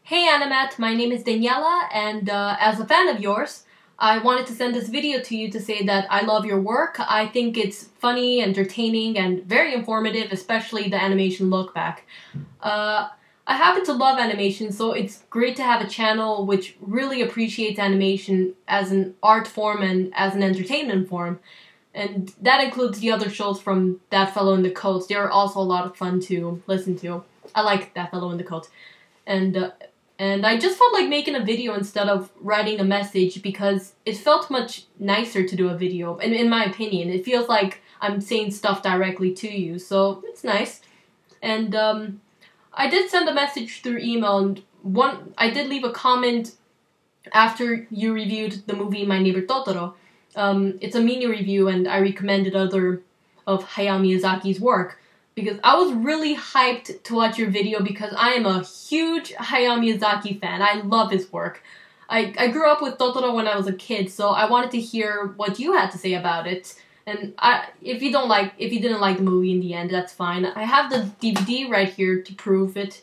Hey AniMat, my name is Daniela, and as a fan of yours, I wanted to send this video to you to say that I love your work. I think it's funny, entertaining, and very informative, especially the animation look back. I happen to love animation, so it's great to have a channel which really appreciates animation as an art form and as an entertainment form. And that includes the other shows from That Fellow in the Coat. They're also a lot of fun to listen to. I like That Fellow in the Coat. And I just felt like making a video instead of writing a message because it felt much nicer to do a video. And in my opinion, it feels like I'm saying stuff directly to you, so it's nice. And I did send a message through email, and I did leave a comment after you reviewed the movie My Neighbor Totoro. It's a mini review, and I recommended other of Hayao Miyazaki's work. Because I was really hyped to watch your video because I am a huge Hayao Miyazaki fan. I love his work. I grew up with Totoro when I was a kid, so I wanted to hear what you had to say about it. And if you didn't like the movie in the end, that's fine. I have the DVD right here to prove it.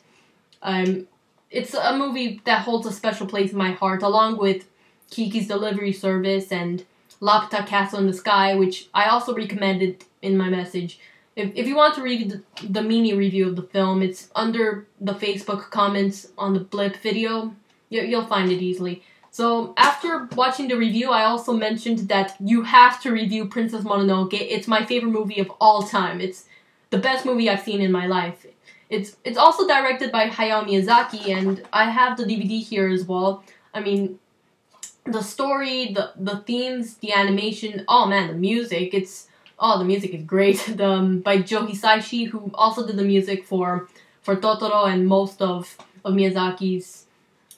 It's a movie that holds a special place in my heart, along with Kiki's Delivery Service and Laputa Castle in the Sky, which I also recommended in my message. If you want to read the mini review of the film, it's under the Facebook comments on the Blip video. You'll find it easily. So after watching the review, I also mentioned that you have to review Princess Mononoke. It's my favorite movie of all time. It's the best movie I've seen in my life. It's also directed by Hayao Miyazaki, and I have the DVD here as well. I mean, the story, the themes, the animation, oh man, the music, the music is great. By Joe Hisaishi, who also did the music for Totoro and most of Miyazaki's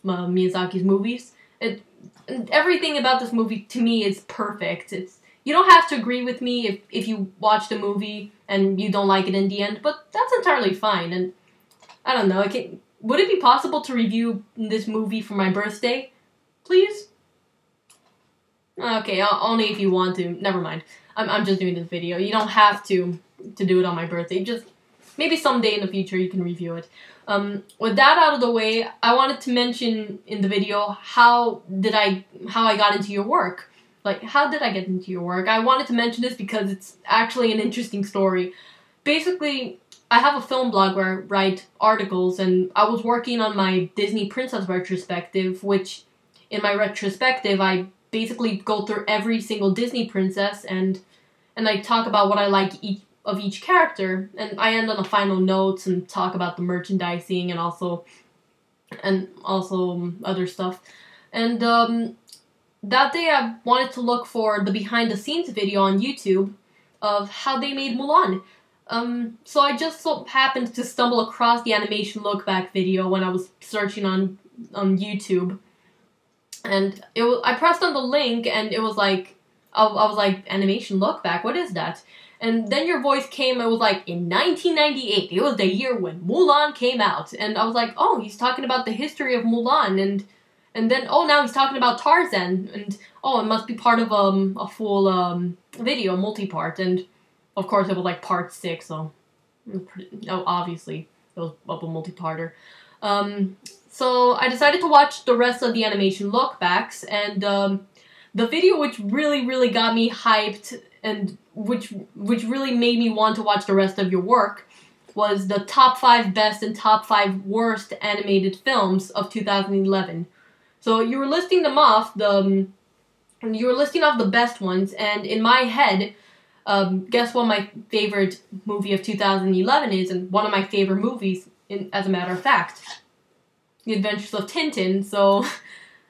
movies. Everything about this movie to me is perfect. You don't have to agree with me if you watch the movie and you don't like it in the end, but that's entirely fine. And I don't know. Would it be possible to review this movie for my birthday, please? Okay, only if you want to. Never mind. I'm just doing this video. You don't have to do it on my birthday. Just maybe someday in the future you can review it. With that out of the way, I wanted to mention in the video how I got into your work. Like, how did I get into your work? I wanted to mention this because it's actually an interesting story. Basically, I have a film blog where I write articles, and I was working on my Disney Princess retrospective, which in my retrospective I basically go through every single Disney princess and I talk about what I like of each character, and I end on the final notes and talk about the merchandising and also other stuff. And that day I wanted to look for the behind the scenes video on YouTube of how they made Mulan. So I just so happened to stumble across the animation look back video when I was searching on YouTube. And I pressed on the link, and it was like, I was like, animation look back, what is that? And then your voice came, it was like, in 1998, it was the year when Mulan came out. And I was like, oh, he's talking about the history of Mulan, and then, oh, now he's talking about Tarzan, and, oh, it must be part of a full video, multi-part, and, of course, it was like part 6, so, obviously, it was a multi-parter. So I decided to watch the rest of the animation lookbacks, and the video which really got me hyped and which really made me want to watch the rest of your work was the top 5 best and top 5 worst animated films of 2011. So you were listing them off, the best ones, and in my head, guess what my favorite movie of 2011 is, and one of my favorite movies, as a matter of fact. The Adventures of Tintin, so,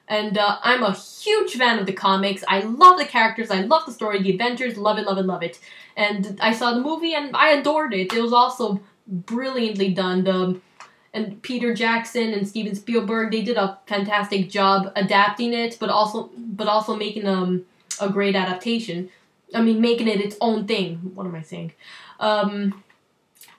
and I'm a huge fan of the comics. I love the characters, I love the story, the adventures, love it. And I saw the movie and I adored it. It was also brilliantly done. And Peter Jackson and Steven Spielberg, they did a fantastic job adapting it, but also making a great adaptation. I mean, making it its own thing. What am I saying? So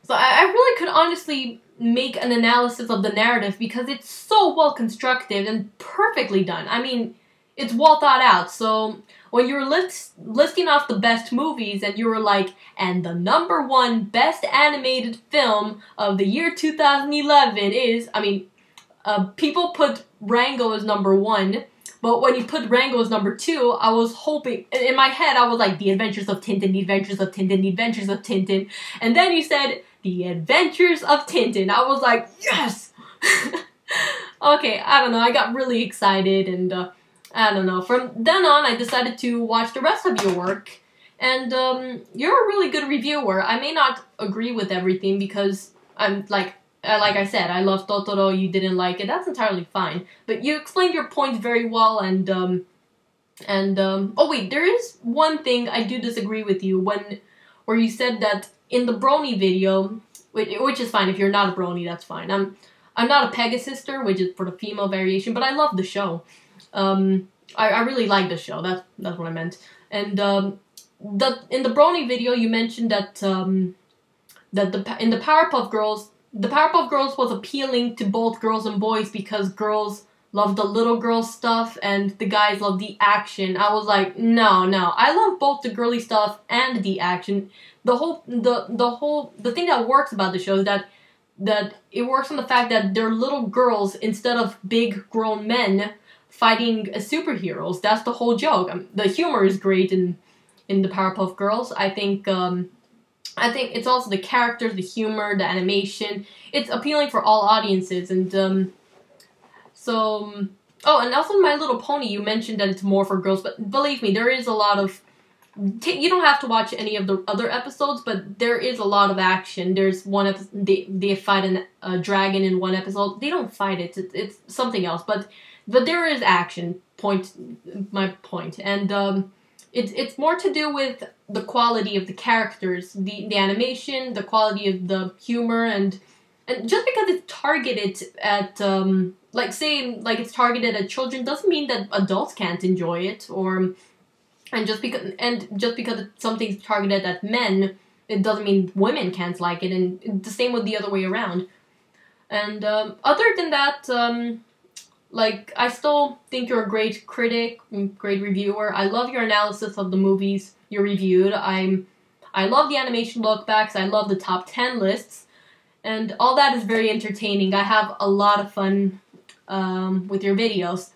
I really could honestly make an analysis of the narrative because it's so well constructed and perfectly done. I mean, it's well thought out. So when you were listing off the best movies and you were like, and the #1 best animated film of the year 2011 is, I mean, people put Rango as number 1, but when you put Rango as number 2, I was hoping, in my head, I was like, The Adventures of Tintin, The Adventures of Tintin, The Adventures of Tintin, and then you said, The Adventures of Tintin. I was like, yes! Okay, I don't know, I got really excited, and I don't know. From then on, I decided to watch the rest of your work, and you're a really good reviewer. I may not agree with everything because I'm like I said, I love Totoro, you didn't like it, that's entirely fine. But you explained your points very well, and oh wait, there is one thing I do disagree with you, where you said that in the Brony video, which is fine, if you're not a Brony, that's fine. I'm not a Pegasister, which is for the female variation, but I love the show. I really like the show, that's what I meant. And in the Brony video, you mentioned that in the Powerpuff Girls, the Powerpuff Girls was appealing to both girls and boys because girls love the little girl stuff and the guys love the action. I was like, no, I love both the girly stuff and the action. The thing that works about the show is that it works on the fact that they're little girls instead of big grown men fighting as superheroes. That's the whole joke. The humor is great in the Powerpuff Girls. I think it's also the characters, the humor, the animation. It's appealing for all audiences, and oh, and also in My Little Pony, you mentioned that it's more for girls, but believe me, there is a lot of. You don't have to watch any of the other episodes, but there is a lot of action. There's one episode they fight a dragon in one episode. They don't fight it. It's something else, but there is action. My point, and it's more to do with the quality of the characters, the animation, the quality of the humor, and just because it's targeted at it's targeted at children doesn't mean that adults can't enjoy it, and just because something's targeted at men, it doesn't mean women can't like it, and the same with the other way around. And other than that, I still think you're a great critic, great reviewer. I love your analysis of the movies you reviewed. I love the animation lookbacks. I love the top 10 lists. And all that is very entertaining. I have a lot of fun with your videos.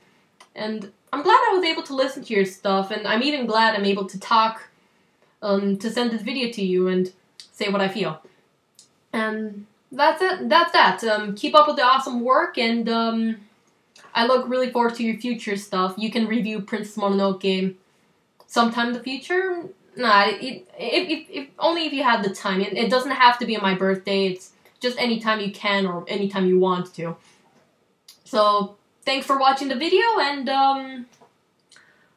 And I'm glad I was able to listen to your stuff. And I'm even glad I'm able to talk, to send this video to you and say what I feel. And that's it. That's that. Keep up with the awesome work, and I look really forward to your future stuff. You can review Princess Mononoke sometime in the future. Nah, if only if you have the time. It doesn't have to be on my birthday. It's just anytime you can or anytime you want to. So, thanks for watching the video, and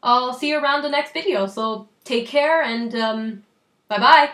I'll see you around the next video. So, take care, and bye-bye.